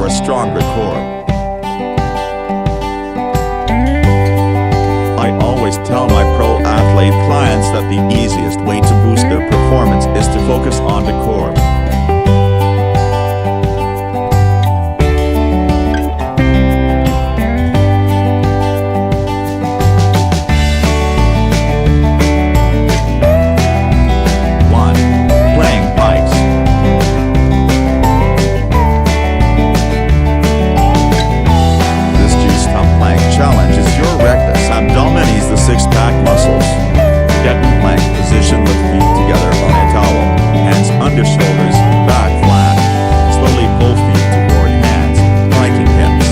for a stronger core. I always tell my pro athlete clients that the easiest way to boost their performance is to focus on the core. Six-pack muscles. Get in plank position with feet together on a towel, hands under shoulders, back flat. Slowly pull feet toward hands, planking hips.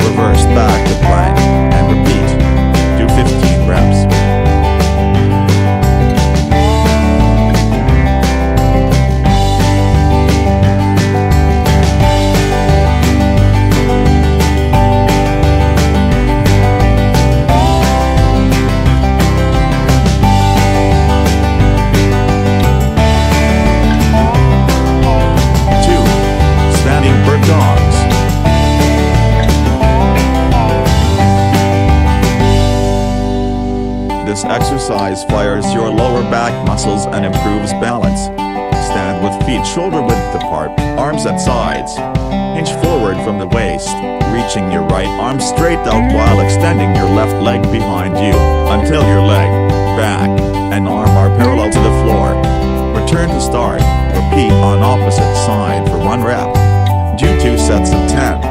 Reverse back to plank, and repeat. Do 15 reps. Dogs. This exercise fires your lower back muscles and improves balance. Stand with feet shoulder width apart, arms at sides. Hinge forward from the waist, reaching your right arm straight out while extending your left leg behind you, until your leg, back, and arm are parallel to the floor. Return to start. Repeat on opposite side for 1 rep. Do 2 sets of 10.